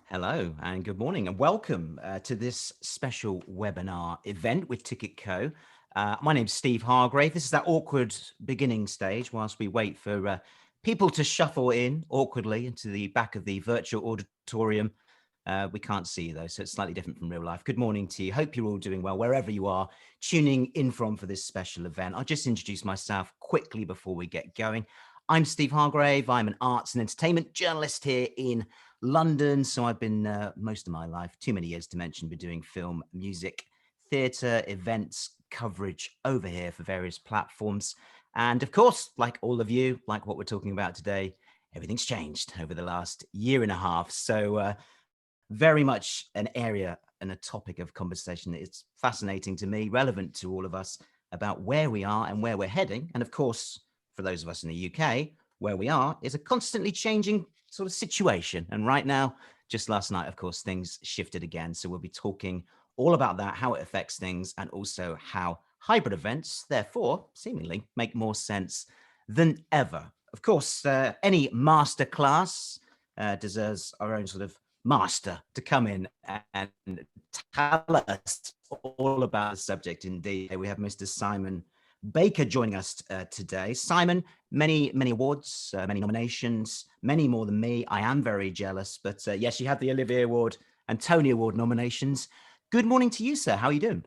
Hello and good morning and welcome to this special webinar event with TicketCo. My name's Steve Hargrave. This is that awkward beginning stage whilst we wait for people to shuffle in awkwardly into the back of the virtual auditorium. We can't see you though, so it's slightly different from real life. Good morning to you. Hope you're all doing well wherever you are tuning in from for this special event. I'll just introduce myself quickly before we get going. I'm Steve Hargrave. I'm an arts and entertainment journalist here in London. So I've been most of my life, too many years to mention, been doing film, music, theatre, events, coverage over here for various platforms. And of course, like all of you, like what we're talking about today, everything's changed over the last year and a half. So very much an area and a topic of conversation that is fascinating to me, relevant to all of us about where we are and where we're heading. And of course, for those of us in the UK, where we are is a constantly changing sort of situation. And right now, just last night, of course, things shifted again. So we'll be talking all about that, how it affects things, and also how hybrid events, therefore, seemingly make more sense than ever. Of course, any masterclass deserves our own sort of master to come in and tell us all about the subject. Indeed, we have Mr. Simon Baker joining us today. Simon, many awards, many nominations, many more than me. I am very jealous, but yes, you have the Olivier Award and Tony Award nominations. Good morning to you, sir. How are you doing?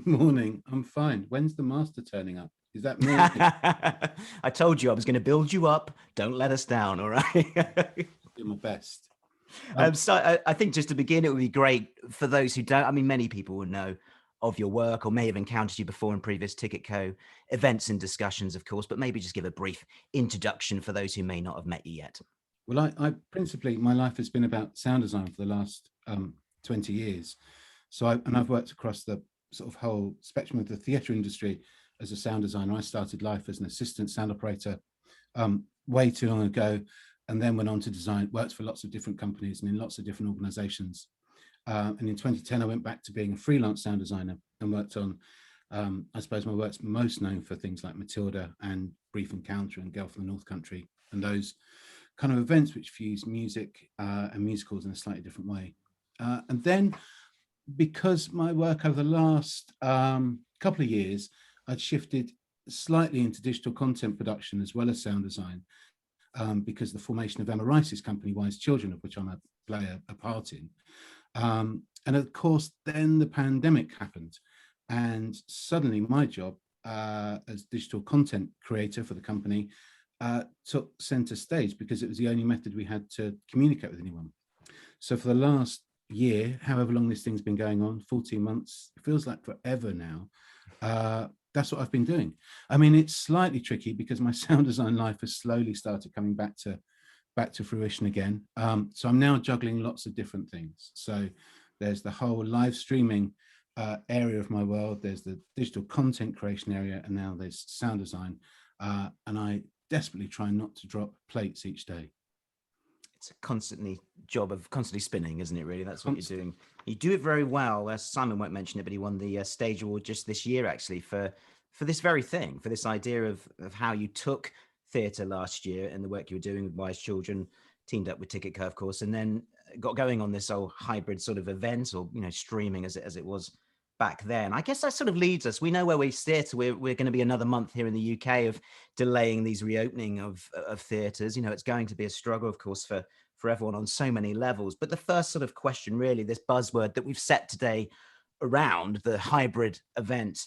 Morning. I'm fine. When's the master turning up? Is that me? I told you I was going to build you up. Don't let us down, all right? Do my best. So I think just to begin, it would be great for those who don't. I mean, many people will know of your work or may have encountered you before in previous TicketCo events and discussions, of course, but maybe just give a brief introduction for those who may not have met you yet. Well, I principally, my life has been about sound design for the last 20 years. So I've worked across the sort of whole spectrum of the theatre industry as a sound designer. I started life as an assistant sound operator way too long ago, and then went on to design, worked for lots of different companies and in lots of different organizations. And in 2010, I went back to being a freelance sound designer and worked on, I suppose my work's most known for things like Matilda and Brief Encounter and Girl from the North Country, and those kind of events which fuse music and musicals in a slightly different way. And then because my work over the last couple of years, I'd shifted slightly into digital content production as well as sound design, because the formation of Emma Rice's company, Wise Children, of which I play a part in. And of course, then the pandemic happened. And suddenly my job as digital content creator for the company took center stage because it was the only method we had to communicate with anyone. So for the last year, however long this thing's been going on, 14 months, it feels like forever now. That's what I've been doing. I mean, it's slightly tricky because my sound design life has slowly started coming back to fruition again. So I'm now juggling lots of different things. So there's the whole live streaming area of my world. There's the digital content creation area, and now there's sound design. And I desperately try not to drop plates each day. It's a constantly spinning, isn't it, really? That's what you're doing. You do it very well. Simon won't mention it, but he won the Stage Award just this year, actually, for this very thing, for this idea of how you took theatre last year and the work you were doing with Wise Children, teamed up with TicketCo, of course, and then got going on this whole hybrid sort of event, or, you know, streaming as it was back then. I guess that sort of leads us. We know where we sit. We're going to be another month here in the UK of delaying these reopening of theatres. You know, it's going to be a struggle, of course, for everyone on so many levels. But the first sort of question, really, this buzzword that we've set today around the hybrid event,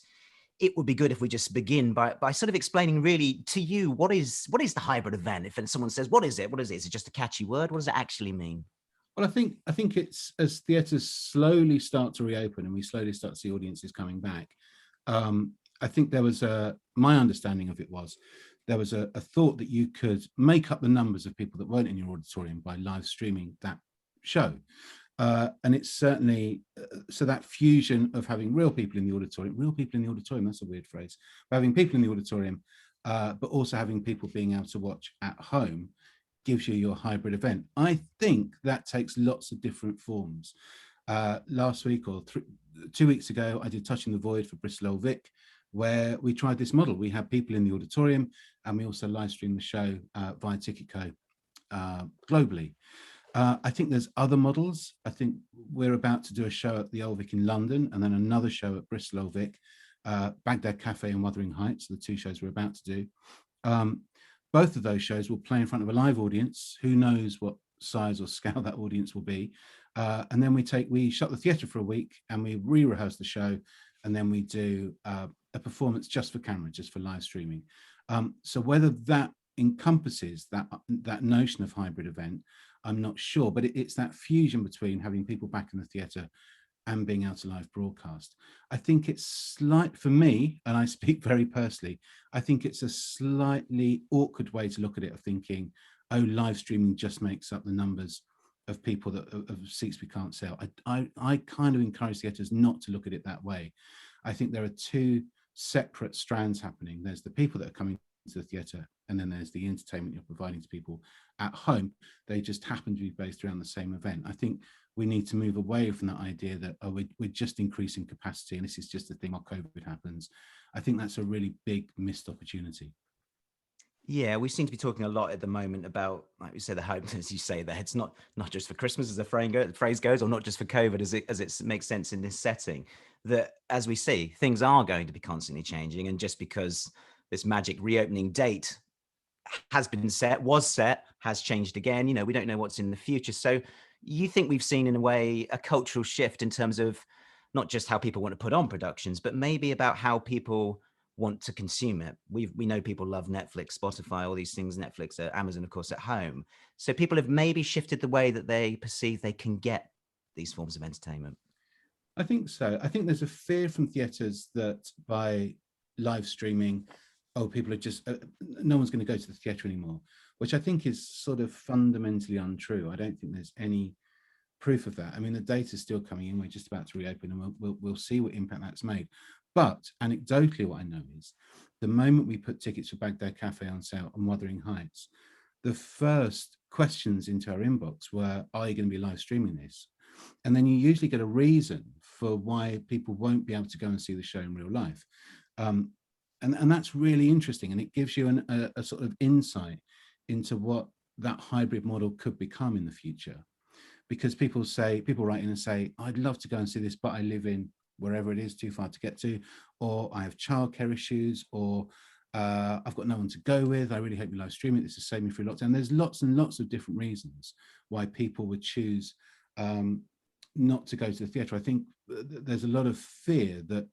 it would be good if we just begin by sort of explaining really to you what is the hybrid event. If someone says, what is it? What is it? Is it just a catchy word? What does it actually mean? Well, I think it's as theatres slowly start to reopen and we slowly start to see audiences coming back. I think there was my understanding of it was there was a thought that you could make up the numbers of people that weren't in your auditorium by live streaming that show. And it's certainly, so that fusion of having real people in the auditorium, that's a weird phrase, but having people in the auditorium, but also having people being able to watch at home gives you your hybrid event. I think that takes lots of different forms. Last week or 2 weeks ago, I did Touching the Void for Bristol Old Vic, where we tried this model. We had people in the auditorium and we also live streamed the show via TicketCo globally. I think there's other models. I think we're about to do a show at the Old Vic in London, and then another show at Bristol Old Vic, Baghdad Cafe and Wuthering Heights, the two shows we're about to do. Um, both of those shows will play in front of a live audience. Who knows what size or scale that audience will be. And then we shut the theatre for a week and we re-rehearse the show, and then we do a performance just for camera, just for live streaming. So whether that encompasses that notion of hybrid event, I'm not sure, but it's that fusion between having people back in the theatre and being able to live broadcast. I think it's slight for me, and I speak very personally, I think it's a slightly awkward way to look at it, of thinking, oh, live streaming just makes up the numbers of people of seats we can't sell. I kind of encourage theatres not to look at it that way. I think there are two separate strands happening. There's the people that are coming to the theatre, and then there's the entertainment you're providing to people at home. They just happen to be based around the same event. I think we need to move away from that idea that, oh, we're just increasing capacity and this is just a thing while COVID happens. I think that's a really big missed opportunity. Yeah, we seem to be talking a lot at the moment about, like you say, the hope, as you say, that it's not just for Christmas, as the phrase goes, or not just for COVID, as it makes sense in this setting. That, as we see, things are going to be constantly changing, and just because this magic reopening date was set, has changed again. We don't know what's in the future. So, you think we've seen, in a way, a cultural shift in terms of not just how people want to put on productions, but maybe about how people want to consume it. We know people love Netflix, Spotify, all these things, Netflix, Amazon, of course, at home. So people have maybe shifted the way that they perceive they can get these forms of entertainment. I think so. I think there's a fear from theatres that by live streaming, oh, people are just, no one's going to go to the theatre anymore, which I think is sort of fundamentally untrue. I don't think there's any proof of that. I mean, the data's still coming in. We're just about to reopen, and we'll see what impact that's made. But anecdotally, what I know is the moment we put tickets for Baghdad Cafe on sale on Wuthering Heights, the first questions into our inbox were, are you going to be live streaming this? And then you usually get a reason for why people won't be able to go and see the show in real life. And that's really interesting. And it gives you a sort of insight into what that hybrid model could become in the future. Because people write in and say, I'd love to go and see this, but I live in wherever it is, too far to get to, or I have childcare issues, or I've got no one to go with. I really hope you live stream it. This is saving me through lockdown. There's lots and lots of different reasons why people would choose not to go to the theatre. I think there's a lot of fear that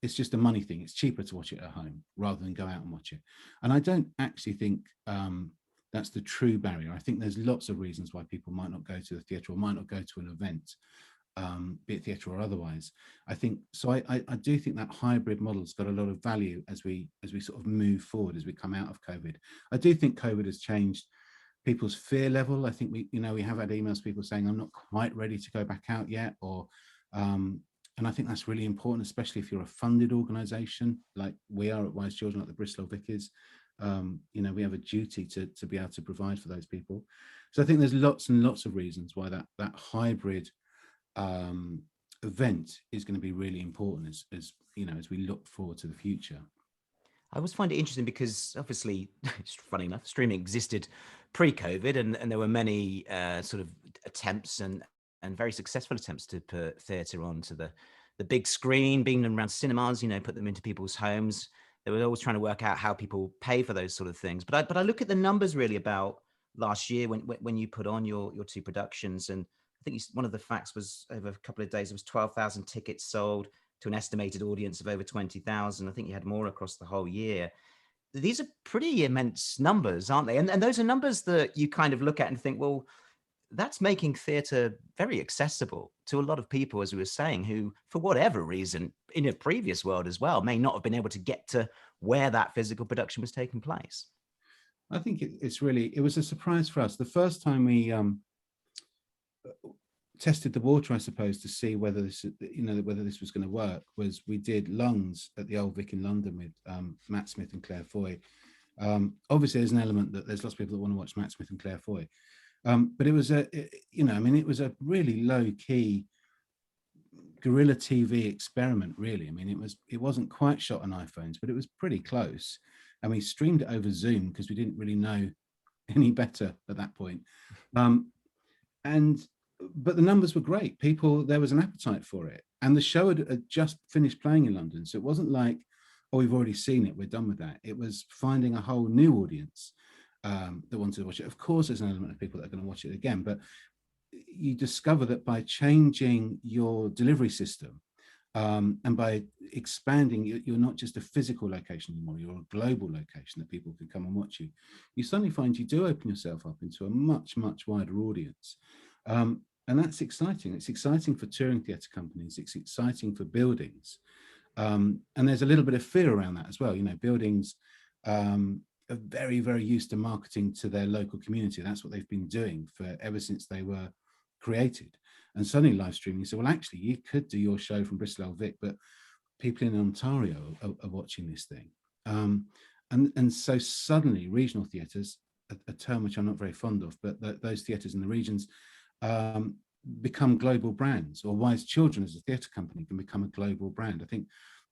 it's just a money thing. It's cheaper to watch it at home rather than go out and watch it. And I don't actually think that's the true barrier. I think there's lots of reasons why people might not go to the theatre or might not go to an event, be it theatre or otherwise. I think so. I do think that hybrid model's got a lot of value as we sort of move forward, as we come out of COVID. I do think COVID has changed people's fear level. I think we have had emails, people saying, I'm not quite ready to go back out yet, or and I think that's really important, especially if you're a funded organisation like we are at Wise Children, like the Bristol Vic is. We have a duty to be able to provide for those people. So I think there's lots and lots of reasons why that hybrid event is going to be really important as we look forward to the future. I always find it interesting because, obviously, funny enough, streaming existed pre-COVID, and there were many sort of attempts and very successful attempts to put theatre onto the big screen, being them around cinemas, put them into people's homes. They were always trying to work out how people pay for those sort of things. But I look at the numbers really about last year when you put on your two productions, and I think one of the facts was, over a couple of days, there was 12,000 tickets sold to an estimated audience of over 20,000. I think you had more across the whole year. These are pretty immense numbers, aren't they? And those are numbers that you kind of look at and think, well, that's making theatre very accessible to a lot of people, as we were saying, who, for whatever reason, in a previous world as well, may not have been able to get to where that physical production was taking place. I think it was a surprise for us. The first time we tested the water, I suppose, to see whether this was going to work, was we did Lungs at the Old Vic in London with Matt Smith and Claire Foy. Obviously, there's an element that there's lots of people that want to watch Matt Smith and Claire Foy. But it was it was a really low key guerrilla TV experiment, really. I mean, it wasn't quite shot on iPhones, but it was pretty close. And we streamed it over Zoom because we didn't really know any better at that point. and but the numbers were great. There was an appetite for it, and the show had just finished playing in London, so it wasn't like, oh, we've already seen it, we're done with that. It was finding a whole new audience that wanted to watch it. Of course, there's an element of people that are going to watch it again, but you discover that by changing your delivery system, and by expanding, you're not just a physical location anymore, you're a global location that people can come and watch you. You suddenly find you do open yourself up into a much, much wider audience. And that's exciting. It's exciting for touring theatre companies, it's exciting for buildings. And there's a little bit of fear around that as well. You know, buildings are very, very used to marketing to their local community. That's what they've been doing for ever since they were created. And suddenly live streaming, so well, actually, you could do your show from Bristol Old Vic, but people in Ontario are watching this thing. And so suddenly regional theatres, a term which I'm not very fond of, but those theatres in the regions become global brands, or Wise Children as a theatre company can become a global brand. I think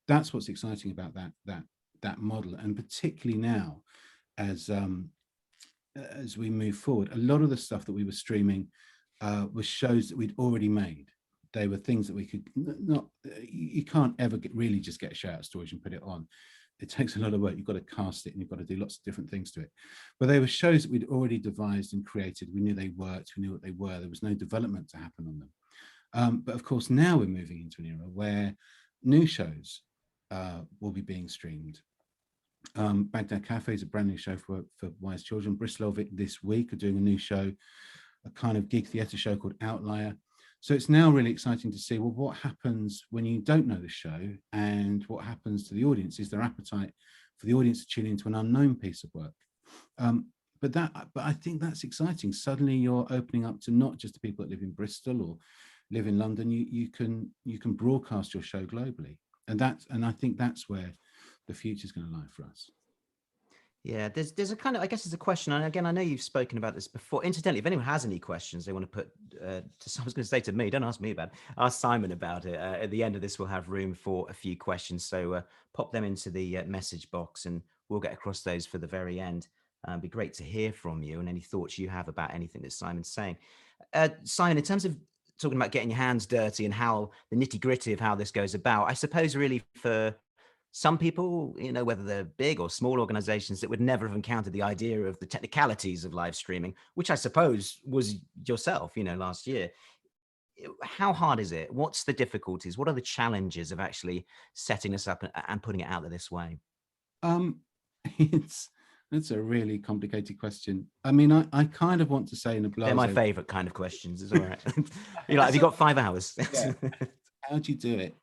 that's what's exciting about that model, and particularly now as we move forward, a lot of the stuff that we were streaming was shows that we'd already made. They were things that we could not, you can't ever really just get a show out of storage and put it on. It takes a lot of work. You've got to cast it and you've got to do lots of different things to it. But they were shows that we'd already devised and created. We knew they worked, we knew what they were. There was no development to happen on them. But of course, now we're moving into an era where new shows will be being streamed. Baghdad Cafe is a brand new show for Wise Children. Bristol Old Vic this week are doing a new show, a kind of gig theatre show called Outlier. So it's now really exciting to see, well, what happens when you don't know the show, and what happens to the audience? Is there appetite for the audience to tune into an unknown piece of work? But I think that's exciting. Suddenly you're opening up to not just the people that live in Bristol or live in London. You can broadcast your show globally, and I think that's where the future is going to lie for us. Yeah, there's a kind of, I guess it's a question, and again, I know you've spoken about this before. Incidentally, if anyone has any questions they want to put to, I was going to say to me, don't ask me about it, ask Simon about it. At the end of this, we'll have room for a few questions, so pop them into the message box, and we'll get across those for the very end. It'd be great to hear from you and any thoughts you have about anything that Simon's saying. Simon, in terms of talking about getting your hands dirty and how the nitty gritty of how this goes about, I suppose really for some people, you know, whether they're big or small organizations that would never have encountered the idea of the technicalities of live streaming, which I suppose was yourself, you know, last year. How hard is it? What's the difficulties? What are the challenges of actually setting this up and putting it out there this way? It's That's a really complicated question. I mean, I kind of want to say in a They're my blasé, favorite kind of questions. It's all right. You're like, have you got 5 hours? yeah, how do you do it?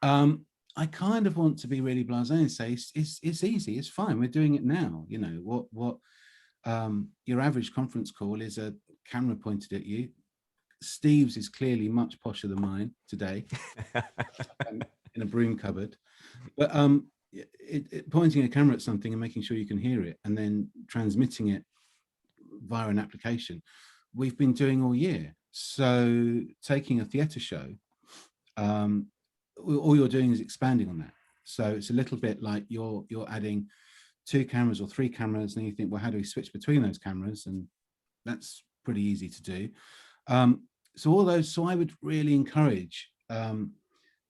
I kind of want to be really blasé and say it's easy, it's fine. We're doing it now. You know what your average conference call is a camera pointed at you. Steve's is clearly much posher than mine today, in a broom cupboard. But pointing a camera at something and making sure you can hear it, and then transmitting it via an application, we've been doing all year. So taking a theatre show, all you're doing is expanding on that. So it's a little bit like you're adding 2 cameras or 3 cameras, and you think, well, how do we switch between those cameras? And that's pretty easy to do. So I would really encourage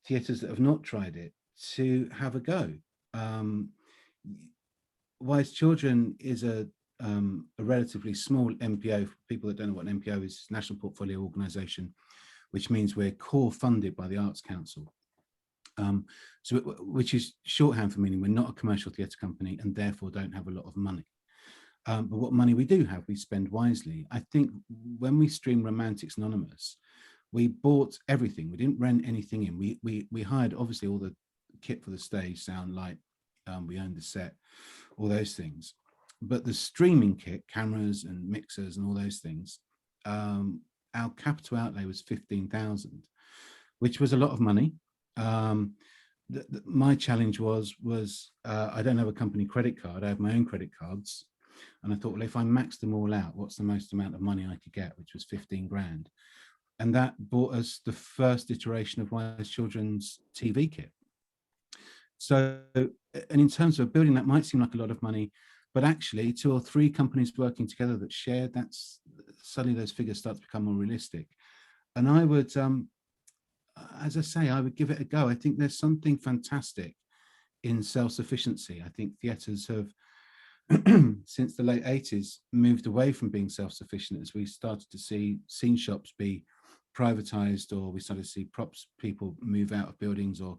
theatres that have not tried it to have a go. Wise Children is a relatively small NPO. For people that don't know what an NPO is, National Portfolio Organisation, which means we're core funded by the Arts Council. Which is shorthand for meaning we're not a commercial theatre company and therefore don't have a lot of money. But what money we do have, we spend wisely. I think when we streamed Romantics Anonymous, we bought everything. We didn't rent anything in. We hired obviously all the kit for the stage, sound, light. We owned the set, all those things. But the streaming kit, cameras and mixers and all those things, our capital outlay was 15,000, which was a lot of money. My challenge was I don't have a company credit card. I have my own credit cards. And I thought, well, if I max them all out, what's the most amount of money I could get, which was 15 grand. And that bought us the first iteration of Wise Children's TV kit. So, and in terms of building, that might seem like a lot of money, but actually 2 or 3 companies working together that shared, that's suddenly those figures start to become more realistic. And I would, as I say, I would give it a go. I think there's something fantastic in self-sufficiency. I think theatres have, since the late 80s, moved away from being self-sufficient as we started to see scene shops be privatized, or we started to see props people move out of buildings, or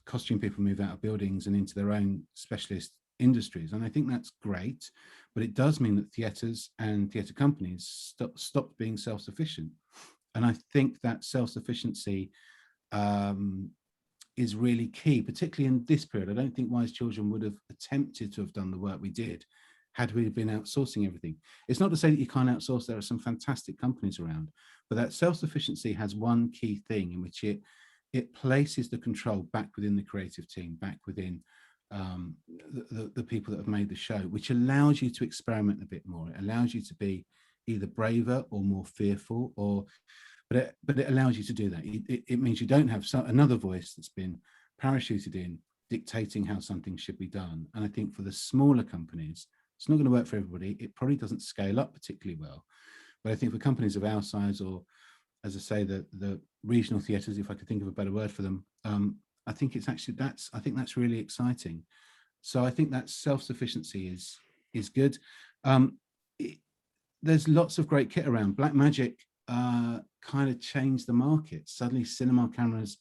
costume people move out of buildings and into their own specialist industries. And I think that's great, but it does mean that theatres and theatre companies stopped being self-sufficient. And I think that self-sufficiency is really key, particularly in this period. I don't think Wise Children would have attempted to have done the work we did had we been outsourcing everything. It's not to say that you can't outsource. There are some fantastic companies around, but that self-sufficiency has one key thing in which it places the control back within the creative team, back within the people that have made the show, which allows you to experiment a bit more. It allows you to be either braver or more fearful, or but it allows you to do that. It means you don't have another voice that's been parachuted in dictating how something should be done. And I think for the smaller companies, it's not going to work for everybody. It probably doesn't scale up particularly well. But I think for companies of our size, or as I say, the regional theatres, if I could think of a better word for them, I think it's actually I think that's really exciting. So I think that self-sufficiency is good. There's lots of great kit around. Blackmagic kind of changed the market. Suddenly cinema cameras,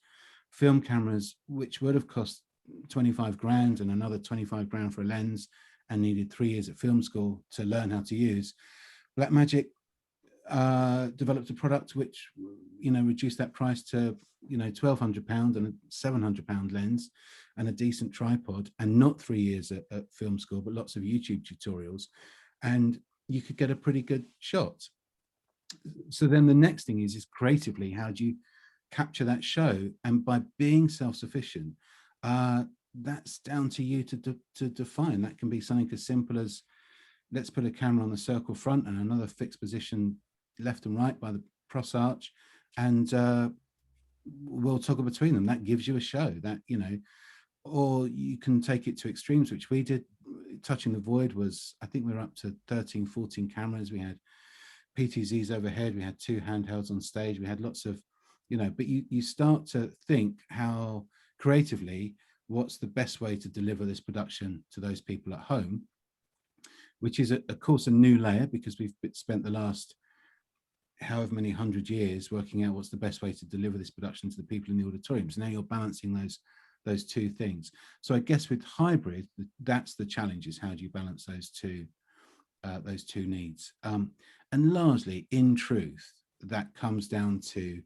film cameras, which would have cost 25 grand and another 25 grand for a lens and needed 3 years at film school to learn how to use, Blackmagic developed a product which, reduced that price to, £1,200 and a £700 lens and a decent tripod, and not 3 years at film school, but lots of YouTube tutorials, and you could get a pretty good shot. So then the next thing is creatively, how do you capture that show? And by being self-sufficient, that's down to you to define. That can be something as simple as, let's put a camera on the circle front and another fixed position left and right by the cross arch, and we'll toggle between them. That gives you a show. That, or you can take it to extremes, which we did. Touching the Void was, I think we were up to 13, 14 cameras. We had PTZs overhead. We had 2 handhelds on stage. We had lots of, but you start to think how creatively, what's the best way to deliver this production to those people at home, which is, of course, a new layer, because we've spent the last however many 100 years working out what's the best way to deliver this production to the people in the auditoriums. Now you're balancing those two things. So I guess with hybrid, that's the challenge, is how do you balance those two needs? And largely, in truth, that comes down to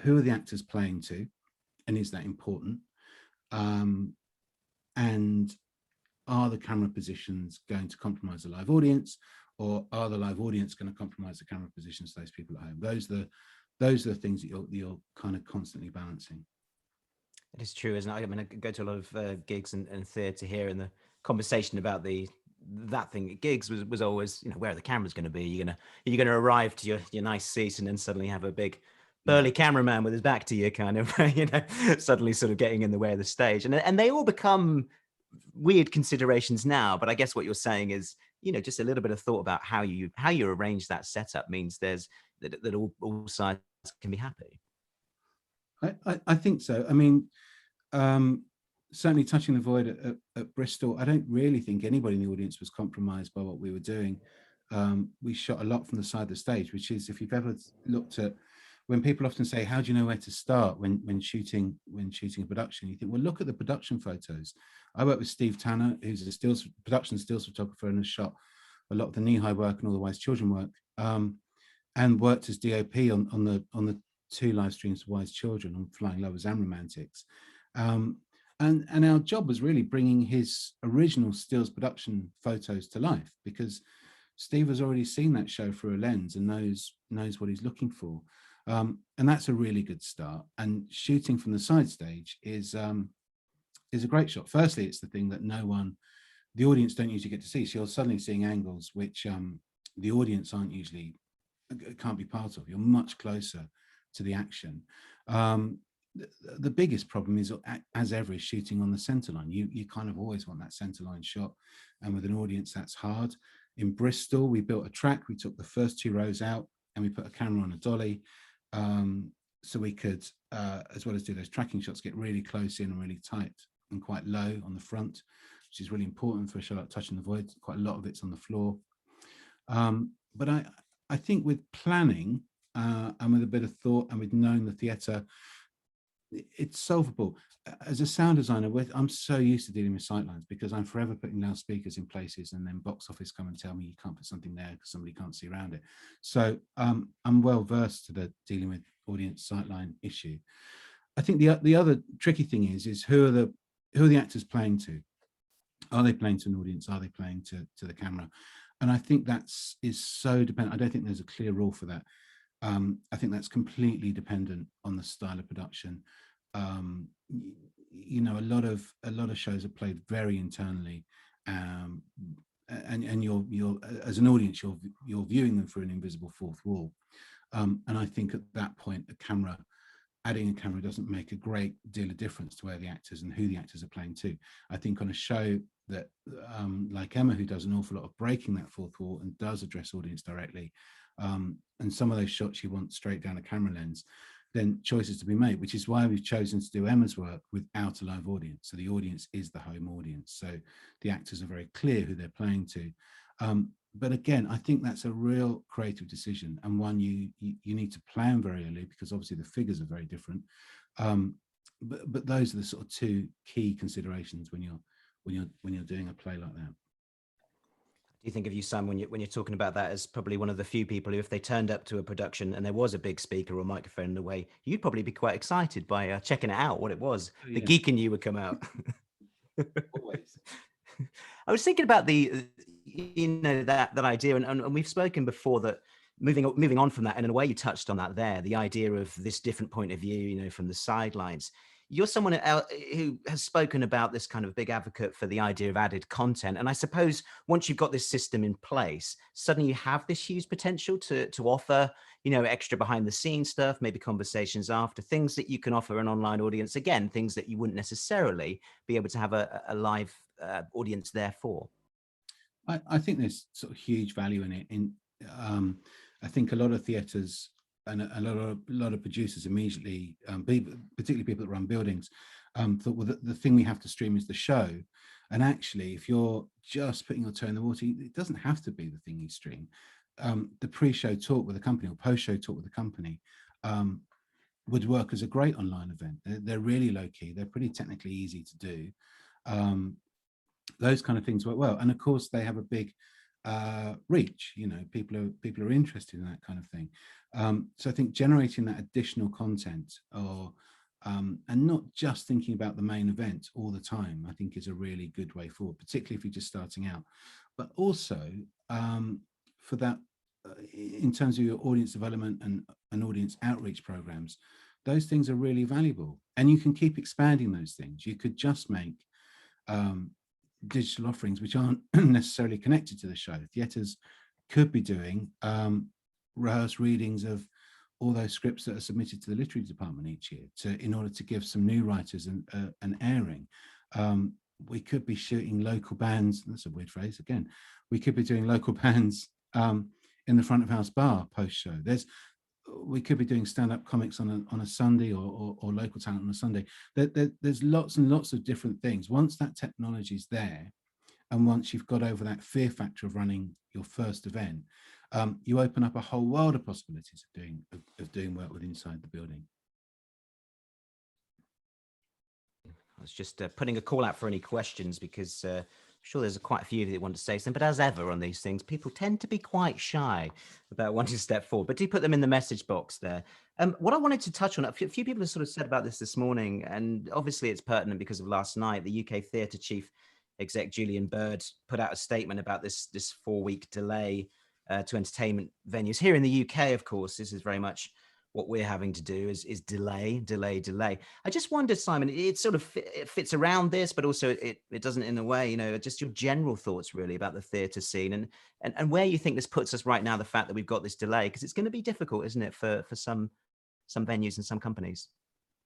who are the actors playing to, and is that important? And are the camera positions going to compromise the live audience, or are the live audience going to compromise the camera positions to those people at home? Those are the things that you're kind of constantly balancing. It is true, isn't it? I mean, I go to a lot of gigs and theatre here, and the conversation about that thing at gigs was always, where are the cameras going to be? You're gonna arrive to your nice seat and then suddenly have a big burly cameraman with his back to you, kind of, suddenly sort of getting in the way of the stage, and they all become weird considerations now. But I guess what you're saying is, just a little bit of thought about how you arrange that setup means that all sides can be happy. I think so. I mean, certainly Touching the Void at Bristol, I don't really think anybody in the audience was compromised by what we were doing. We shot a lot from the side of the stage, which is, if you've ever looked at, when people often say, how do you know where to start when shooting a production? You think, well, look at the production photos. I work with Steve Tanner, who's a production stills photographer, and has shot a lot of the knee-high work and all the Wise Children work, and worked as DOP on the 2 live streams of Wise Children, on Flying Lovers and Romantics. And our job was really bringing his original stills production photos to life, because Steve has already seen that show through a lens and knows what he's looking for. And that's a really good start. And shooting from the side stage is a great shot. Firstly, it's the thing that the audience don't usually get to see. So you're suddenly seeing angles which the audience can't be part of. You're much closer to the action. The biggest problem is, as ever, is shooting on the center line. You kind of always want that center line shot, and with an audience that's hard. In Bristol, we built a track. We took the first 2 rows out and we put a camera on a dolly, so we could, as well as do those tracking shots, get really close in and really tight and quite low on the front, which is really important for a show like Touching the Void. Quite a lot of it's on the floor. But I think with planning and with a bit of thought and with knowing the theatre, it's solvable. As a sound designer, I'm so used to dealing with sightlines because I'm forever putting loudspeakers in places and then box office come and tell me you can't put something there because somebody can't see around it. So I'm well versed to the dealing with audience sightline issue. I think the other tricky thing is who are the actors playing to? Are they playing to an audience? Are they playing to the camera? And I think is so dependent. I don't think there's a clear rule for that. I think that's completely dependent on the style of production. You know, a lot of shows are played very internally, and you're as an audience you're viewing them through an invisible fourth wall. And I think at that point, adding a camera doesn't make a great deal of difference to where the actors and who the actors are playing to. I think on a show that, like Emma, who does an awful lot of breaking that fourth wall and does address audience directly, and some of those shots you want straight down a camera lens, then choices to be made, which is why we've chosen to do Emma's work without a live audience. So the audience is the home audience. So the actors are very clear who they're playing to. But again, I think that's a real creative decision and one you need to plan very early because obviously the figures are very different. But those are the sort of 2 key considerations when you're doing a play like that. Do you think of you, Sam, when you're talking about that, as probably one of the few people who, if they turned up to a production and there was a big speaker or microphone in the way, you'd probably be quite excited by checking it out, what it was. Oh, The yeah. geek in you would come out. Always. I was thinking about that idea, and we've spoken before that moving on from that, and in a way you touched on that there, the idea of this different point of view, you know, from the sidelines. You're someone who has spoken about this kind of big advocate for the idea of added content. And I suppose once you've got this system in place, suddenly you have this huge potential to offer, you know, extra behind the scenes stuff, maybe conversations after, things that you can offer an online audience. Again, things that you wouldn't necessarily be able to have a live audience there for. I think there's sort of huge value in it. I think a lot of theatres and a lot of producers immediately, particularly people that run buildings, thought, well, the thing we have to stream is the show. And actually, if you're just putting your toe in the water, it doesn't have to be the thing you stream. The pre-show talk with the company or post-show talk with the company would work as a great online event. They're really low key. They're pretty technically easy to do. Those kind of things work well, and of course they have a big reach. You know, people are interested in that kind of thing. So I think generating that additional content, or and not just thinking about the main event all the time, I think is a really good way forward, particularly if you're just starting out. But also for that, in terms of your audience development and audience outreach programs, those things are really valuable, and you can keep expanding those things. You could just make digital offerings which aren't necessarily connected to the show. Theatres could be doing rehearsed readings of all those scripts that are submitted to the literary department each year in order to give some new writers an airing. We could be shooting local bands, that's a weird phrase again, we could be doing local bands in the front of house bar post-show. We could be doing stand-up comics on a Sunday, or local talent on a Sunday. There's lots and lots of different things. Once that technology is there, and once you've got over that fear factor of running your first event, you open up a whole world of possibilities of doing work with inside the building. I was just putting a call out for any questions, because I'm sure there's quite a few of you that want to say something, but as ever on these things, people tend to be quite shy about wanting to step forward, but do put them in the message box there. What I wanted to touch on, a few people have sort of said about this morning, and obviously it's pertinent because of last night. The UK Theatre Chief Exec Julian Bird put out a statement about this 4-week delay to entertainment venues. Here in the UK, of course, this is very much what we're having to do is delay. I just wondered, Simon, it sort of it fits around this, but also it doesn't in a way, you know, just your general thoughts really about the theatre scene and where you think this puts us right now, the fact that we've got this delay, because it's going to be difficult, isn't it, for some venues and some companies?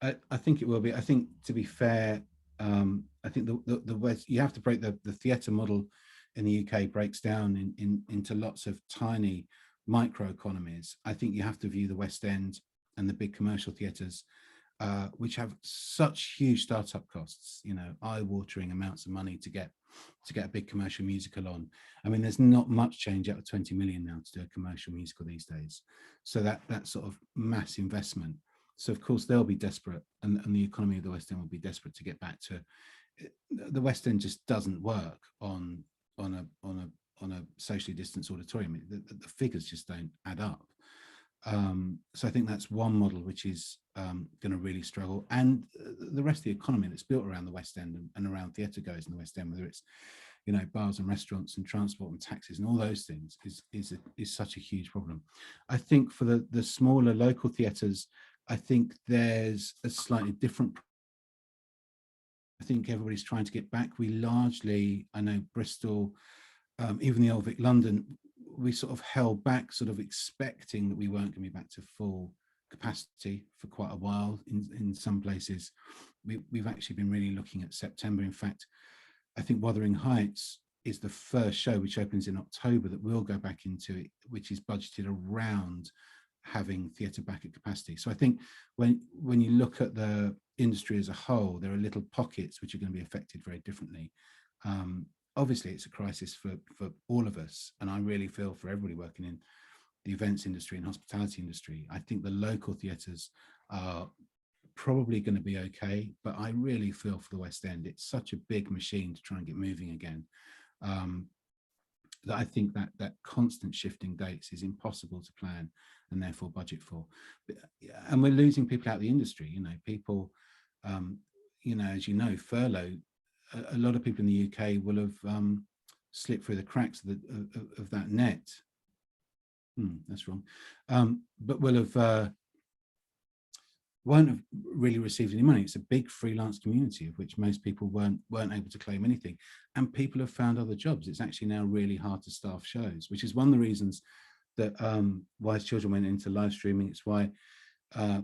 I think it will be. I think, to be fair, I think the way you have to break the theatre model in the UK breaks down into lots of tiny micro economies, I think you have to view the West End and the big commercial theatres, which have such huge startup costs, eye-watering amounts of money to get a big commercial musical on. I mean, there's not much change out of 20 million now to do a commercial musical these days. So that sort of mass investment. So of course they'll be desperate, and the economy of the West End will be desperate to get back to. The West End just doesn't work on a socially distanced auditorium. The figures just don't add up. So I think that's one model which is going to really struggle, and the rest of the economy that's built around the West End and around theatre goers in the West End, whether it's bars and restaurants and transport and taxis and all those things, is such a huge problem. I think for the smaller local theatres, I think there's a slightly different. I think everybody's trying to get back. We largely, I know Bristol, even the Old Vic London, we sort of held back, sort of expecting that we weren't going to be back to full capacity for quite a while. In some places, we've actually been really looking at September. In fact, I think Wuthering Heights is the first show which opens in October that will go back into it, which is budgeted around having theatre back at capacity. So I think when you look at the industry as a whole, there are little pockets which are going to be affected very differently. Obviously, it's a crisis for all of us, and I really feel for everybody working in the events industry and hospitality industry. I think the local theatres are probably going to be okay, but I really feel for the West End. It's such a big machine to try and get moving again, that I think that constant shifting dates is impossible to plan and therefore budget for. And we're losing people out of the industry. People, as furlough. A lot of people in the UK will have slipped through the cracks of that net. That's wrong. But will have won't have really received any money. It's a big freelance community of which most people weren't able to claim anything, and people have found other jobs. It's actually now really hard to staff shows, which is one of the reasons that Wise Children went into live streaming. It's why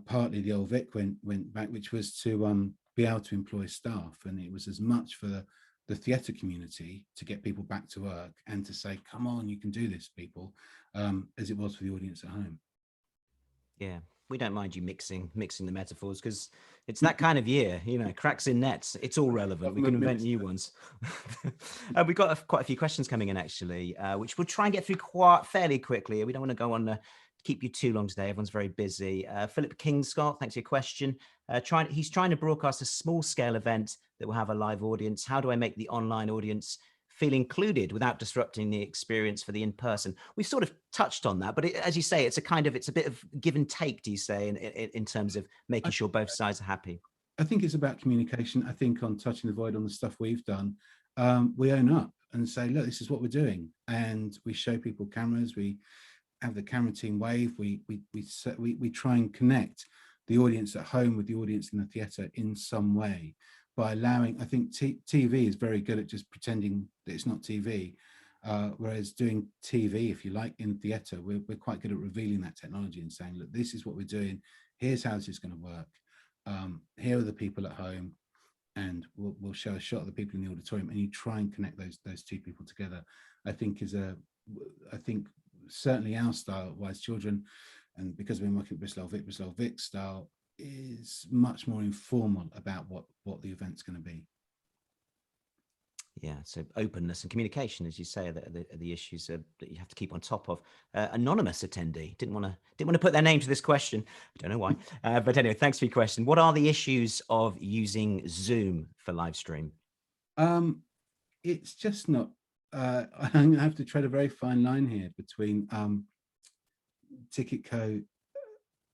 partly the Old Vic went back, which was to be able to employ staff, and it was as much for the theatre community to get people back to work and to say, come on, you can do this, people, as it was for the audience at home. Yeah, we don't mind you mixing the metaphors, because it's that kind of year, cracks in nets. It's all relevant. We can invent new ones. We've got quite a few questions coming in, actually, which we'll try and get through quite fairly quickly. We don't want to go on keep you too long today. Everyone's very busy. Philip Kingscott, thanks for your question. He's trying to broadcast a small scale event that will have a live audience. How do I make the online audience feel included without disrupting the experience for the in-person? We've sort of touched on that, but as you say, it's a bit of give and take, do you say, in terms of making sure both sides are happy? I think it's about communication. I think on Touching the Void, on the stuff we've done, we own up and say, look, this is what we're doing. And we show people cameras, we have the camera team wave, we try and connect the audience at home with the audience in the theatre in some way, by allowing, I think TV is very good at just pretending that it's not TV, whereas doing TV, if you like, in theatre, we're quite good at revealing that technology and saying, look, this is what we're doing, here's how this is going to work, here are the people at home, and we'll show a shot of the people in the auditorium, and you try and connect those two people together. I think certainly our style at Wise Children, and because we're working at Bristol Vic style, is much more informal about what the event's going to be. Yeah, so openness and communication, as you say, are the issues that you have to keep on top of. Anonymous attendee didn't want to put their name to this question. I don't know why, but anyway, thanks for your question. What are the issues of using Zoom for live stream? It's just not. I'm going to have to tread a very fine line here between TicketCo,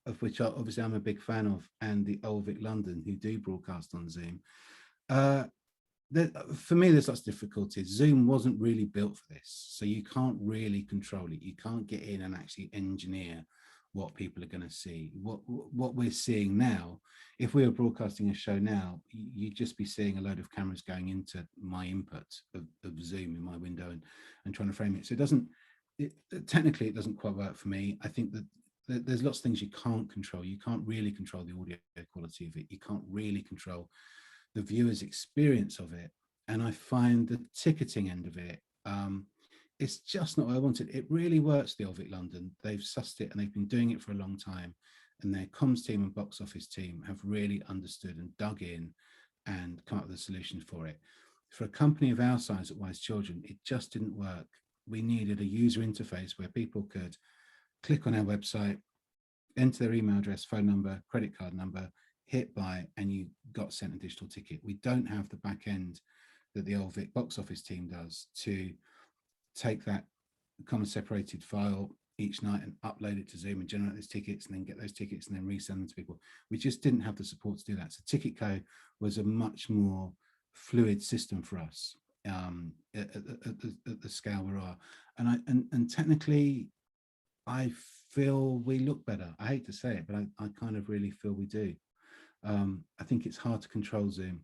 of which obviously I'm a big fan of, and the Old Vic London, who do broadcast on Zoom. For me, there's lots of difficulties. Zoom wasn't really built for this, so you can't really control it. You can't get in and actually engineer what people are going to see. What we're seeing now, if we were broadcasting a show now, you'd just be seeing a load of cameras going into my input of Zoom in my window and trying to frame it. So technically it doesn't quite work for me. I think that there's lots of things you can't control. You can't really control the audio quality of it. You can't really control the viewer's experience of it. And I find the ticketing end of it It's just not what I wanted. It really works, the Old Vic London. They've sussed it and they've been doing it for a long time. And their comms team and box office team have really understood and dug in and come up with a solution for it. For a company of our size at Wise Children, it just didn't work. We needed a user interface where people could click on our website, enter their email address, phone number, credit card number, hit buy, and you got sent a digital ticket. We don't have the back end that the Old Vic box office team does to take that comma separated file each night and upload it to Zoom and generate those tickets and then get those tickets and then resend them to people. We just didn't have the support to do that. So TicketCo was a much more fluid system for us at the scale we are. And technically, I feel we look better. I hate to say it, but I kind of really feel we do. I think it's hard to control Zoom.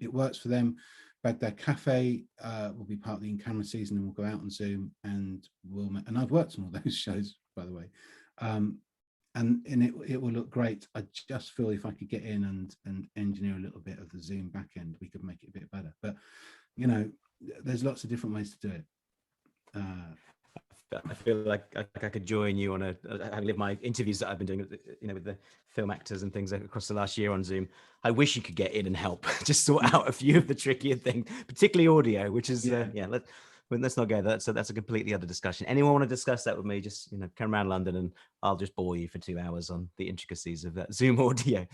It works for them. Baghdad Cafe will be part of the in-camera season, and we'll go out on Zoom, and and I've worked on all those shows, by the way, and it will look great. I just feel if I could get in and engineer a little bit of the Zoom back end, we could make it a bit better. But you know, there's lots of different ways to do it. I feel like I could join you on I live my interviews that I've been doing, with the film actors and things across the last year on Zoom. I wish you could get in and help, just sort out a few of the trickier things, particularly audio, which is let's not go there. So that's a completely other discussion. Anyone want to discuss that with me? Just come around London and I'll just bore you for 2 hours on the intricacies of that Zoom audio.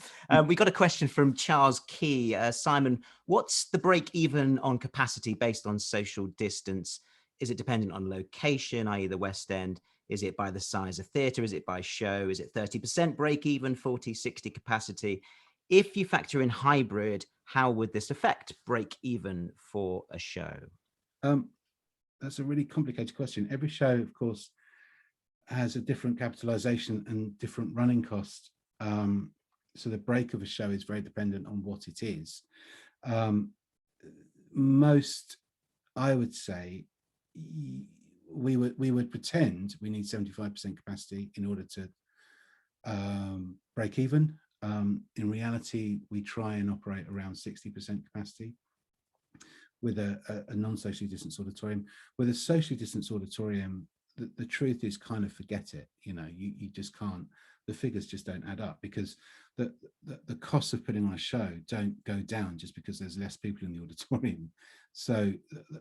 We got a question from Charles Key. Simon, what's the break even on capacity based on social distance? Is it dependent on location, i.e. the West End? Is it by the size of theatre? Is it by show? Is it 30% break even, 40, 60 capacity? If you factor in hybrid, how would this affect break even for a show? That's a really complicated question. Every show, of course, has a different capitalization and different running cost. So the break of a show is very dependent on what it is. Most, I would say, we would pretend we need 75% capacity in order to break even. In reality, we try and operate around 60% capacity with a non-socially distanced auditorium. With a socially distanced auditorium, the truth is, kind of forget it. You just can't. The figures just don't add up, because the costs of putting on a show don't go down just because there's less people in the auditorium. So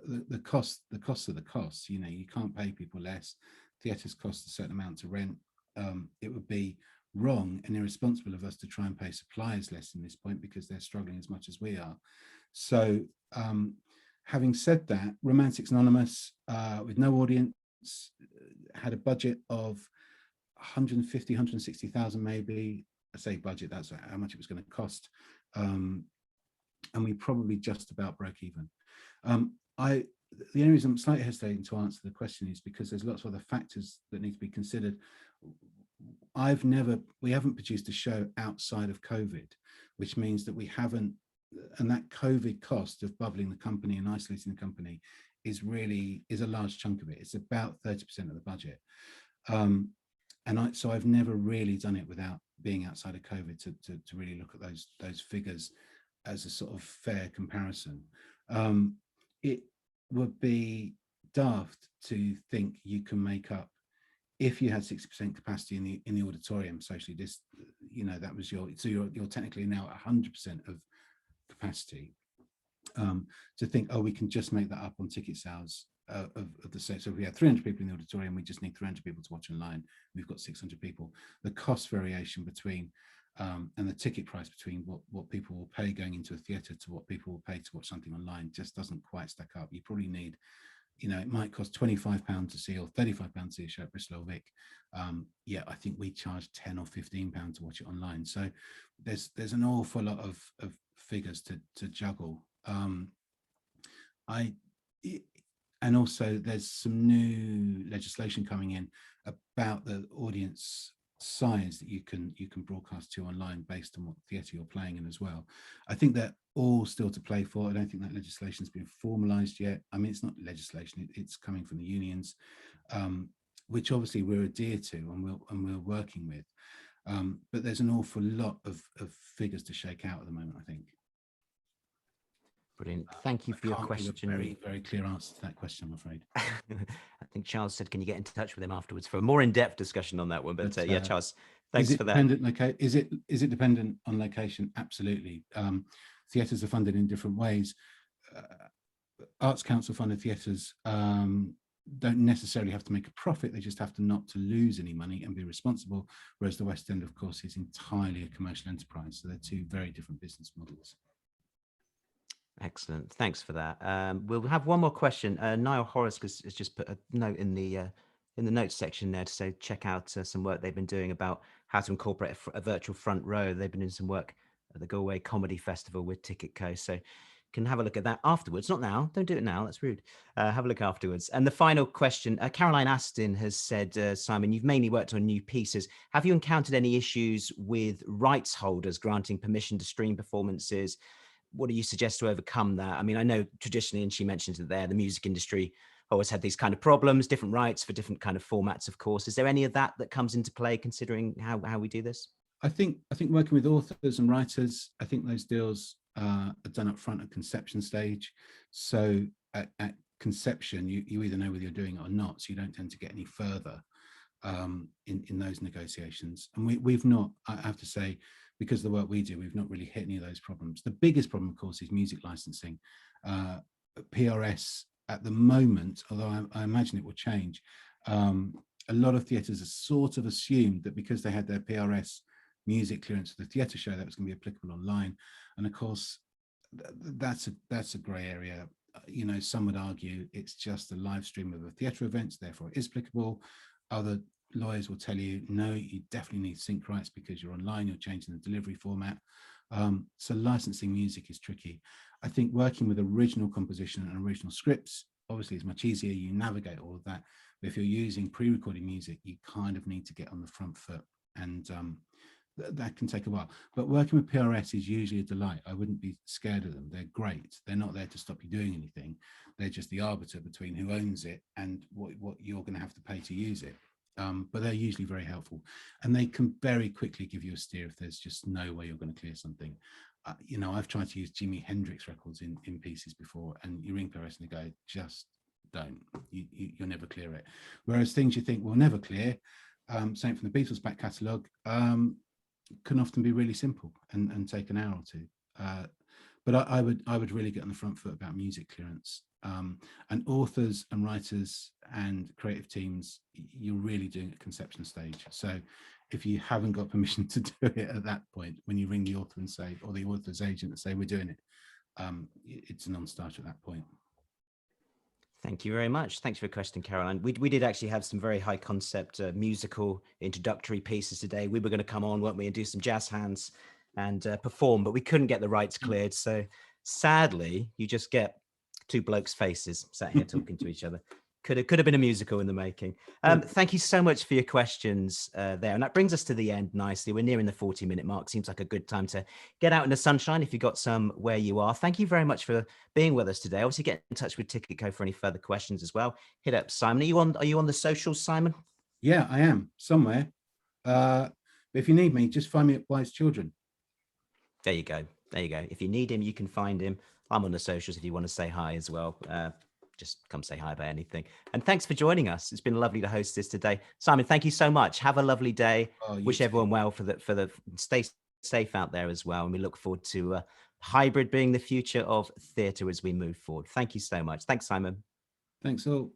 the costs are the costs. You can't pay people less. Theatres cost a certain amount to rent. It would be wrong and irresponsible of us to try and pay suppliers less in this point, because they're struggling as much as we are. So having said that, Romantics Anonymous, with no audience, had a budget of 150, 160,000 maybe. I say budget, that's how much it was going to cost. And we probably just about broke even. The only reason I'm slightly hesitating to answer the question is because there's lots of other factors that need to be considered. We haven't produced a show outside of COVID, which means that we haven't, and that COVID cost of bubbling the company and isolating the company is a large chunk of it. It's about 30% of the budget. So I've never really done it without being outside of COVID to really look at those figures as a sort of fair comparison. It would be daft to think you can make up, if you had 60% capacity in the auditorium socially, that was you're technically now at 100% of capacity. To think, we can just make that up on ticket sales of the set. So if we have 300 people in the auditorium, we just need 300 people to watch online. We've got 600 people. The cost variation between and the ticket price between what people will pay going into a theatre to what people will pay to watch something online just doesn't quite stack up. You probably need, it might cost £25 to see, or £35 to see a show at Bristol or Vic. I think we charge £10 or £15 to watch it online. So there's an awful lot of figures to juggle. And also there's some new legislation coming in about the audience size that you can broadcast to online based on what theatre you're playing in as well. I think they're all still to play for. I don't think that legislation has been formalized yet. I mean, it's not legislation, it's coming from the unions, which obviously we're adhered to and we're working with. But there's an awful lot of figures to shake out at the moment, I think. Brilliant. Thank you I for your can't give a question. very, very clear answer to that question, I'm afraid. I think Charles said, can you get in touch with him afterwards for a more in-depth discussion on that one? But But yeah, Charles, is thanks it for that. dependent? Is it dependent on location? Absolutely. Theatres are funded in different ways. Arts Council funded theatres don't necessarily have to make a profit, they just have to not to lose any money and be responsible, whereas the West End, of course, is entirely a commercial enterprise. So they're two very different business models. Excellent. Thanks for that. We'll have one more question. Niall Horace has just put a note in the notes section there to say check out some work they've been doing about how to incorporate a virtual front row. They've been doing some work at the Galway Comedy Festival with TicketCo, so can have a look at that afterwards. Not now. Don't do it now. That's rude. Have a look afterwards. And the final question, Caroline Aston has said, Simon, you've mainly worked on new pieces. Have you encountered any issues with rights holders granting permission to stream performances? What do you suggest to overcome that? I mean, I know traditionally, and she mentions it there, the music industry always had these kind of problems, different rights for different kind of formats, of course. Is there any of that that comes into play considering how we do this? I think working with authors and writers, I think those deals are done up front at conception stage. So at conception, you either know whether you're doing it or not, so you don't tend to get any further in those negotiations. And we've not, I have to say, because of the work we do, we've not really hit any of those problems. The biggest problem, of course, is music licensing. PRS at the moment, although I imagine it will change, a lot of theatres are sort of assumed that because they had their PRS music clearance for the theatre show, that was going to be applicable online. And of course, that's a grey area. You know, some would argue it's just a live stream of a theatre event, therefore it is applicable. Other lawyers will tell you, no, you definitely need sync rights because you're online, you're changing the delivery format. So licensing music is tricky. I think working with original composition and original scripts, obviously is much easier. You navigate all of that. But if you're using pre-recorded music, you kind of need to get on the front foot, and that can take a while. But working with PRS is usually a delight. I wouldn't be scared of them. They're great. They're not there to stop you doing anything. They're just the arbiter between who owns it and what you're going to have to pay to use it. But they're usually very helpful, and they can very quickly give you a steer if there's just no way you're going to clear something. You know, I've tried to use Jimi Hendrix records in pieces before, and you ring PRS and they go, just don't. You'll never clear it. Whereas things you think will never clear, same from the Beatles back catalogue, can often be really simple and take an hour or two. But I would really get on the front foot about music clearance. And authors and writers and creative teams, you're really doing it at conception stage. So if you haven't got permission to do it at that point, when you ring the author and say, or the author's agent and say, we're doing it, it's a non-starter at that point. Thank you very much. Thanks for your question, Caroline. We did actually have some very high concept musical introductory pieces today. We were going to come on, weren't we, and do some jazz hands and perform, but we couldn't get the rights cleared. So sadly, you just get two blokes' faces sat here talking to each other. Could have been a musical in the making. Thank you so much for your questions there. And that brings us to the end nicely. We're nearing the 40-minute mark. Seems like a good time to get out in the sunshine if you've got some where you are. Thank you very much for being with us today. Obviously, get in touch with TicketCo for any further questions as well. Hit up Simon. Are you on the socials, Simon? Yeah, I am somewhere. But if you need me, just find me at Wise Children. There you go. There you go. If you need him, you can find him. I'm on the socials if you want to say hi as well. Just come say hi about anything. And thanks for joining us. It's been lovely to host this today. Simon, thank you so much. Have a lovely day. Wish everyone well for the stay safe out there as well. And we look forward to hybrid being the future of theatre as we move forward. Thank you so much. Thanks, Simon. Thanks all.